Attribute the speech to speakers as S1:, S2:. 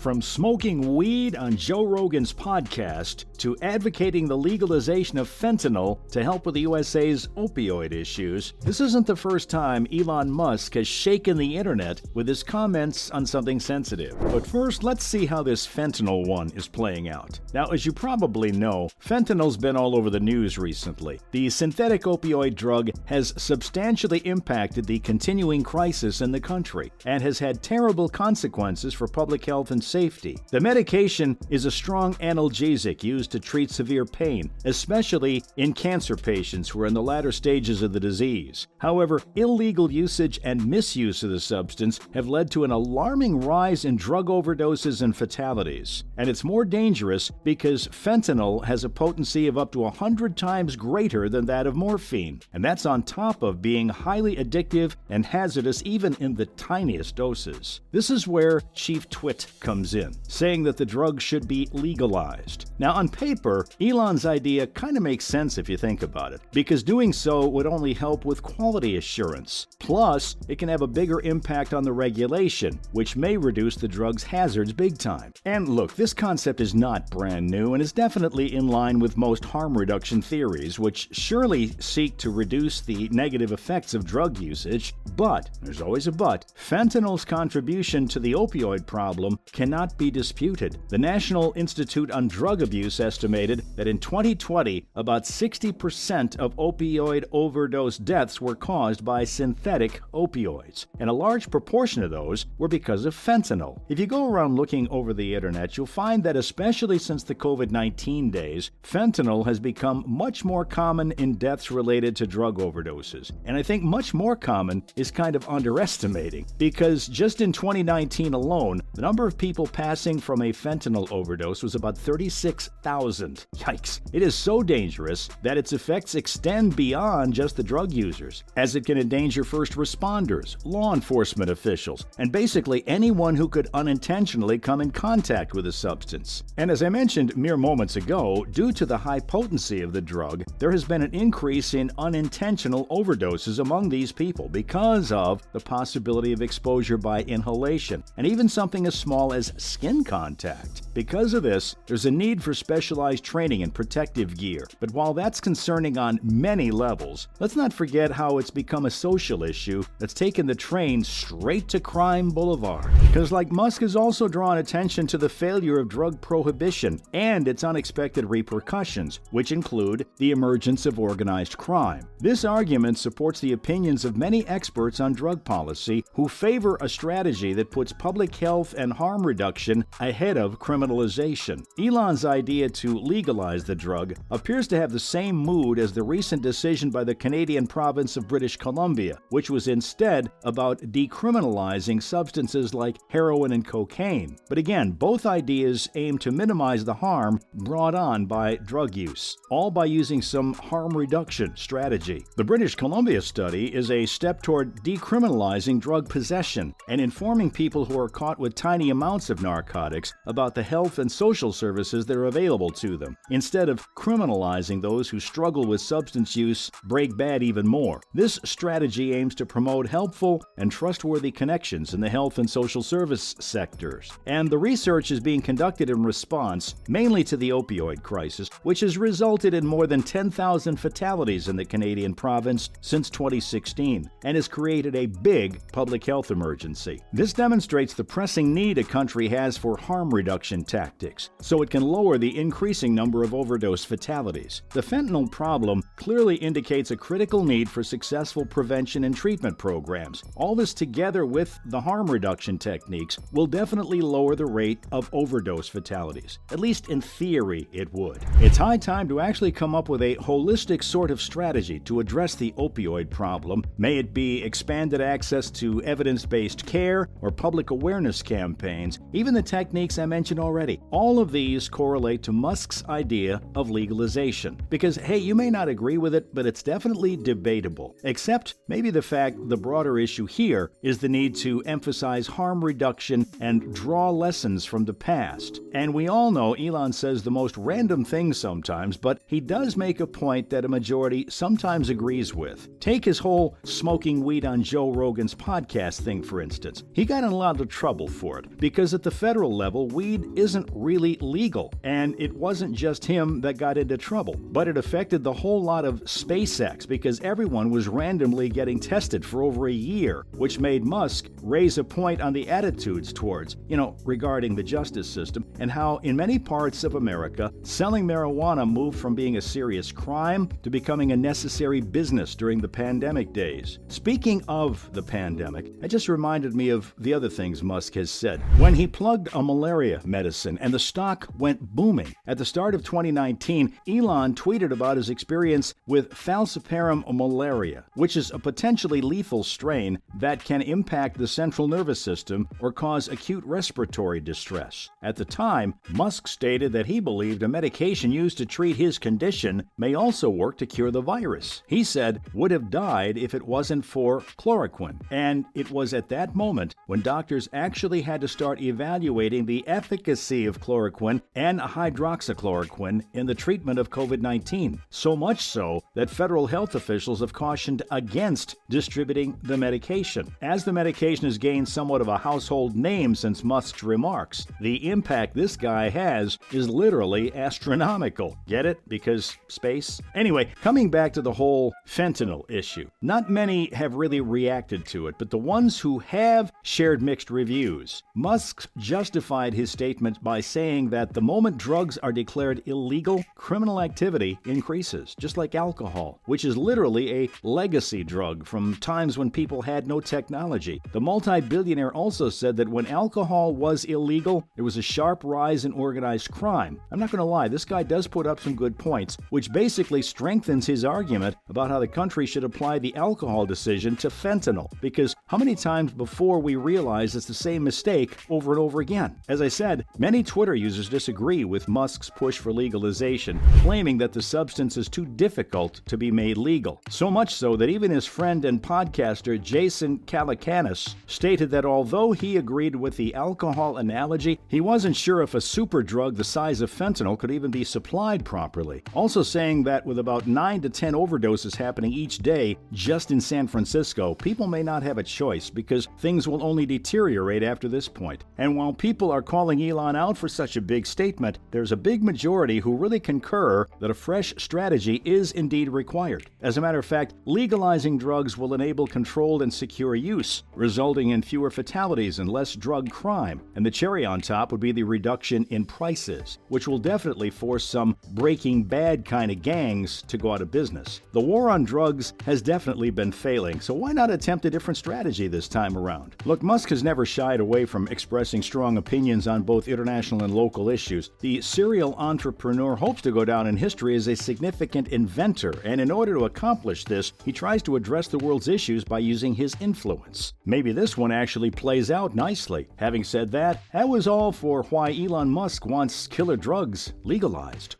S1: From smoking weed on Joe Rogan's podcast to advocating the legalization of fentanyl to help with the USA's opioid issues, this isn't the first time Elon Musk has shaken the internet with his comments on something sensitive. But first, let's see how this fentanyl one is playing out. Now, as you probably know, fentanyl's been all over the news recently. The synthetic opioid drug has substantially impacted the continuing crisis in the country and has had terrible consequences for public health and safety. The medication is a strong analgesic used to treat severe pain, especially in cancer patients who are in the latter stages of the disease. However, illegal usage and misuse of the substance have led to an alarming rise in drug overdoses and fatalities. And it's more dangerous because fentanyl has a potency of up to 100 times greater than that of morphine. And that's on top of being highly addictive and hazardous even in the tiniest doses. This is where Chief Twit comes in, saying that the drug should be legalized. Now, on paper, Elon's idea kind of makes sense if you think about it, because doing so would only help with quality assurance. Plus, it can have a bigger impact on the regulation, which may reduce the drug's hazards big time. And look, this concept is not brand new and is definitely in line with most harm reduction theories, which surely seek to reduce the negative effects of drug usage. But, there's always a but, fentanyl's contribution to the opioid problem cannot be disputed. The National Institute on Drug Abuse estimated that in 2020, about 60% of opioid overdose deaths were caused by synthetic opioids, and a large proportion of those were because of fentanyl. If you go around looking over the internet, you'll find that especially since the COVID-19 days, fentanyl has become much more common in deaths related to drug overdoses. And I think much more common is kind of underestimating, because just in 2019 alone, the number of people passing from a fentanyl overdose was about 36,000. Yikes. It is so dangerous that its effects extend beyond just the drug users, as it can endanger first responders, law enforcement officials, and basically anyone who could unintentionally come in contact with the substance. And as I mentioned mere moments ago, due to the high potency of the drug, there has been an increase in unintentional overdoses among these people because of the possibility of exposure by inhalation, and even something as small as skin contact. Because of this, there's a need for specialized training and protective gear. But while that's concerning on many levels, let's not forget how it's become a social issue that's taken the train straight to Crime Boulevard. Because like Musk has also drawn attention to the failure of drug prohibition and its unexpected repercussions, which include the emergence of organized crime. This argument supports the opinions of many experts on drug policy who favor a strategy that puts public health and harm reduction ahead of criminalization. Elon's idea to legalize the drug appears to have the same mood as the recent decision by the Canadian province of British Columbia, which was instead about decriminalizing substances like heroin and cocaine. But again, both ideas aim to minimize the harm brought on by drug use, all by using some harm reduction strategy. The British Columbia study is a step toward decriminalizing drug possession and informing people who are caught with tiny amounts of narcotics about the health and social services that are available to them, instead of criminalizing those who struggle with substance use, break bad even more. This strategy aims to promote helpful and trustworthy connections in the health and social service sectors. And the research is being conducted in response mainly to the opioid crisis, which has resulted in more than 10,000 fatalities in the Canadian province since 2016 and has created a big public health emergency. This demonstrates the pressing need a country has for harm reduction tactics, so it can lower the increasing number of overdose fatalities. The fentanyl problem clearly indicates a critical need for successful prevention and treatment programs. All this together with the harm reduction techniques will definitely lower the rate of overdose fatalities. At least in theory, it would. It's high time to actually come up with a holistic sort of strategy to address the opioid problem. May it be expanded access to evidence-based care or public awareness campaigns, even the techniques I mentioned already. All of these correlate to Musk's idea of legalization. Because, hey, you may not agree with it, but it's definitely debatable. Except maybe the fact the broader issue here is the need to emphasize harm reduction and draw lessons from the past. And we all know Elon says the most random things sometimes, but he does make a point that a majority sometimes agrees with. Take his whole smoking weed on Joe Rogan's podcast thing, for instance. He got in a lot of trouble for it, because at the federal level, weed isn't really legal. And it wasn't just him that got into trouble, but it affected the whole lot of SpaceX, because everyone was randomly getting tested for over a year, which made Musk raise a point on the attitudes towards, regarding the justice system, and how in many parts of America, selling marijuana moved from being a serious crime to becoming a necessary business during the pandemic days. Speaking of the pandemic, it just reminded me of the other things Musk has said. When he plugged a malaria medicine and the stock went booming. At the start of 2019, Elon tweeted about his experience with falciparum malaria, which is a potentially lethal strain that can impact the central nervous system or cause acute respiratory distress. At the time, Musk stated that he believed a medication used to treat his condition may also work to cure the virus. He said would have died if it wasn't for chloroquine. And it was at that moment when doctors actually had to start evaluating the efficacy of chloroquine and hydroxychloroquine in the treatment of COVID-19. So much so that federal health officials have cautioned against distributing the medication. As the medication has gained somewhat of a household name since Musk's remarks, the impact this guy has is literally astronomical. Get it? Because space? Anyway, coming back to the whole fentanyl issue. Not many have really reacted to it, but the ones who have shared mixed reviews. Musk justified his statement by saying that the moment drugs are declared illegal, criminal activity increases, just like alcohol, which is literally a legacy drug from times when people had no technology. The multi-billionaire also said that when alcohol was illegal, there was a sharp rise in organized crime. I'm not going to lie, this guy does put up some good points, which basically strengthens his argument about how the country should apply the alcohol decision to fentanyl, because how many times before we realize it's the same mistake over and over again? As I said, many Twitter users disagree with Musk's push for legalization, claiming that the substance is too difficult to be made legal. So much so that even his friend and podcaster Jason Calacanis stated that although he agreed with the alcohol analogy, he wasn't sure if a super drug the size of fentanyl could even be supplied properly. Also saying that with about 9 to 10 overdoses happening each day just in San Francisco, people may not have a choice because things will only deteriorate after this point. And while people are calling Elon out for such a big statement, there's a big majority who really concur that a fresh strategy is indeed required. As a matter of fact, legalizing drugs will enable controlled and secure use, resulting in fewer fatalities and less drug crime. And the cherry on top would be the reduction in prices, which will definitely force some Breaking Bad kind of gangs to go out of business. The war on drugs has definitely been failing, so why not attempt a different strategy this time around? Look, Musk has never shied away from expressing strong opinions on both international and local issues. The serial entrepreneur hopes to go down in history as a significant inventor, and in order to accomplish this, he tries to address the world's issues by using his influence. Maybe this one actually plays out nicely. Having said that, that was all for why Elon Musk wants killer drugs legalized.